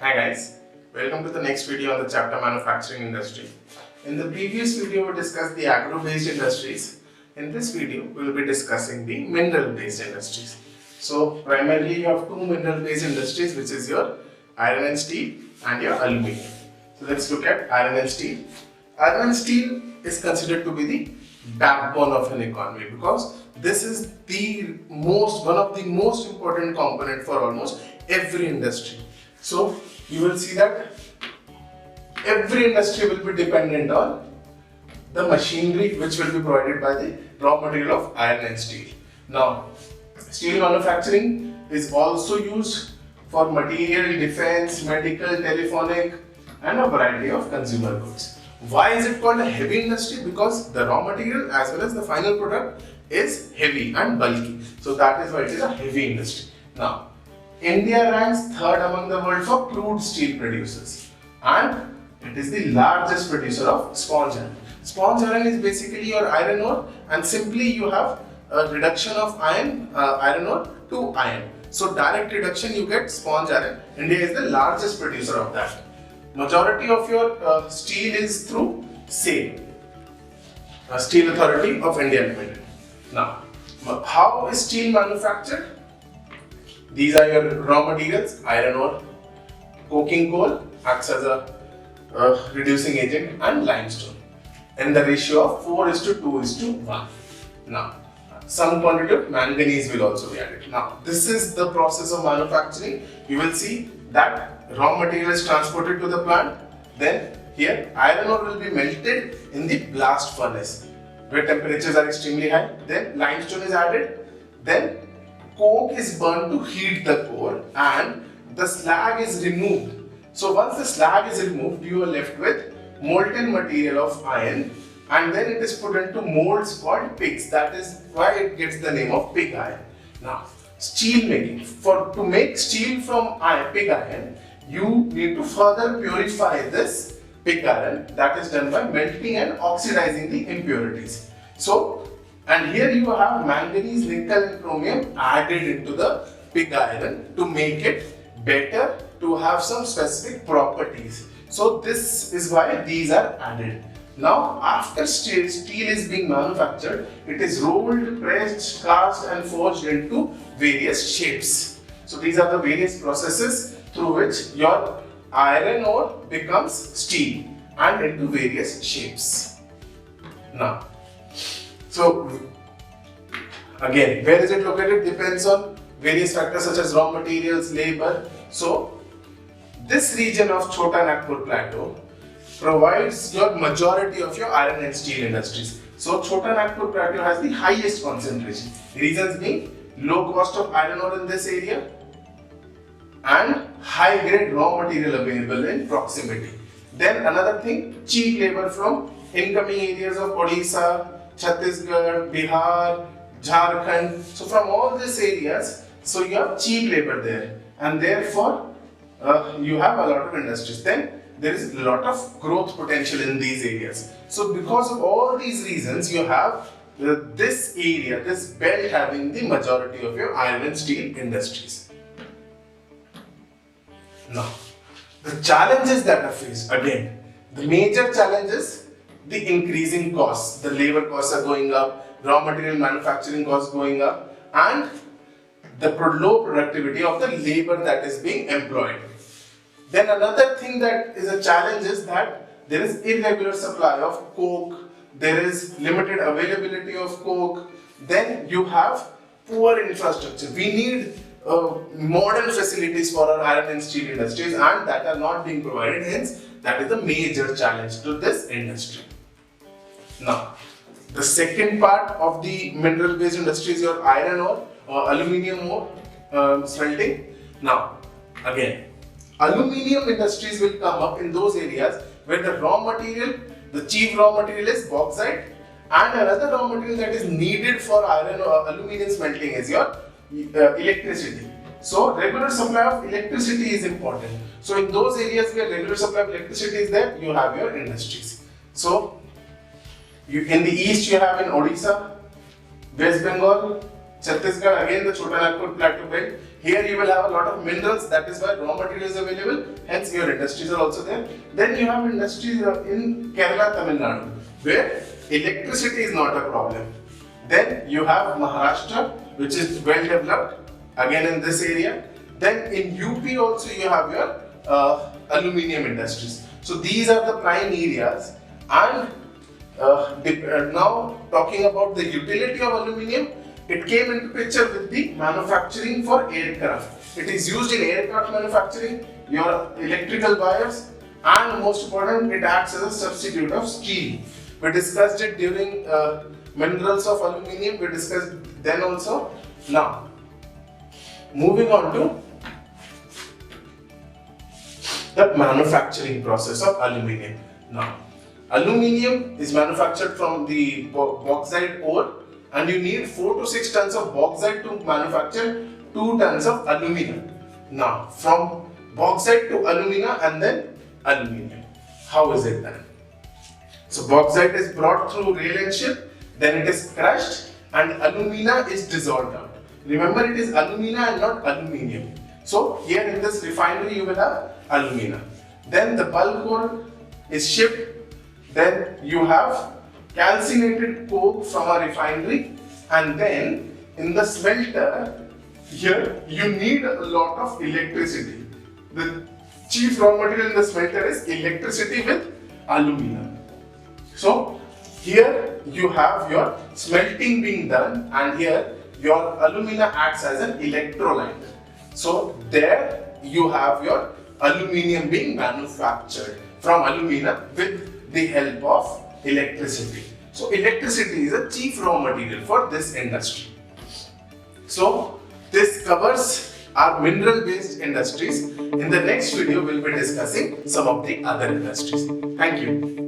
Hi guys, welcome to the next video on the chapter manufacturing industry. In the previous video we discussed the agro-based industries. In this video we will be discussing the mineral-based industries. So primarily you have two mineral-based industries, which is your iron and steel and your aluminium. So let's look at iron and steel. Iron and steel is considered to be the backbone of an economy because this is one of the most important component for almost every industry. So you will see that every industry will be dependent on the machinery which will be provided by the raw material of iron and steel. Now, steel manufacturing is also used for material, defense, medical, telephonic and a variety of consumer goods. Why is it called a heavy industry? Because the raw material as well as the final product is heavy and bulky. So that is why it is a heavy industry. Now, India ranks third among the world for crude steel producers and it is the largest producer of sponge iron. Sponge iron is basically your iron ore, and simply you have a reduction of iron ore to iron. So direct reduction you get sponge iron. India is the largest producer of that. Majority of your steel is through SAIL, Steel Authority of India Limited. Now, how is steel manufactured? These are your raw materials: iron ore, coking coal acts as a reducing agent, and limestone in the ratio of 4:2:1. Now, some quantity of manganese will also be added. Now, this is the process of manufacturing. You will see that raw material is transported to the plant. Then here iron ore will be melted in the blast furnace where temperatures are extremely high. Then limestone is added. Then coke is burned to heat the core and the slag is removed. So once the slag is removed, you are left with molten material of iron, and then it is put into molds called pigs. That is why it gets the name of pig iron. Now, steel making. To make steel from pig iron, you need to further purify this pig iron. That is done by melting and oxidizing the impurities. So, and here you have manganese, nickel and chromium added into the pig iron to make it better, to have some specific properties. So this is why these are added. Now after steel is being manufactured, it is rolled, pressed, cast and forged into various shapes. So these are the various processes through which your iron ore becomes steel and into various shapes. Now, so again, where is it located depends on various factors such as raw materials, labor. So this region of Chota Nagpur Plateau provides your majority of your iron and steel industries. So Chota Nagpur Plateau has the highest concentration. Reasons being low cost of iron ore in this area and high grade raw material available in proximity. Then another thing, cheap labor from incoming areas of Odisha, Chhattisgarh, Bihar, Jharkhand. So from all these areas, so you have cheap labor there, and therefore you have a lot of industries. Then there is a lot of growth potential in these areas. So because of all these reasons, you have this area, this belt having the majority of your iron and steel industries. Now, the challenges that are faced, again, the major challenge is the increasing costs. The labor costs are going up, raw material manufacturing costs going up, and the low productivity of the labor that is being employed. Then another thing that is a challenge is that there is irregular supply of coke, there is limited availability of coke, then you have poor infrastructure. We need modern facilities for our iron and steel industries, and that are not being provided, hence that is a major challenge to this industry. Now, the second part of the mineral based industry is your iron ore or aluminium ore smelting. Now, again, aluminium industries will come up in those areas where the raw material, the chief raw material is bauxite, and another raw material that is needed for iron or aluminium smelting is your electricity. So regular supply of electricity is important. So in those areas where regular supply of electricity is there, you have your industries. So in the east you have in Odisha, West Bengal, Chhattisgarh, again the Chota Nagpur Plateau Belt. Here you will have a lot of minerals, that is why raw material is available, hence your industries are also there. Then you have industries in Kerala, Tamil Nadu, where electricity is not a problem. Then you have Maharashtra, which is well developed, again in this area. Then in UP also you have your aluminium industries. So these are the prime areas. And now talking about the utility of aluminium, it came into picture with the manufacturing for aircraft. It is used in aircraft manufacturing, your electrical wires, and most important, it acts as a substitute of steel. We discussed it during minerals of aluminium, we discussed then also. Now, moving on to the manufacturing process of aluminium. Now, aluminium is manufactured from the bauxite ore, and you need 4 to 6 tons of bauxite to manufacture 2 tons of aluminium. Now, from bauxite to alumina and then aluminium. How is it done? So, bauxite is brought through rail and ship, then it is crushed and alumina is dissolved out. Remember, it is alumina and not aluminium. So, here in this refinery you will have alumina. Then the bulk ore is shipped. Then you have calcinated coke from a refinery, and then in the smelter, here you need a lot of electricity. The chief raw material in the smelter is electricity with alumina. So here you have your smelting being done, and here your alumina acts as an electrolyte. So there you have your aluminium being manufactured from alumina with the help of electricity. So electricity is a chief raw material for this industry. So this covers our mineral based industries. In the next video, we will be discussing some of the other industries. Thank you.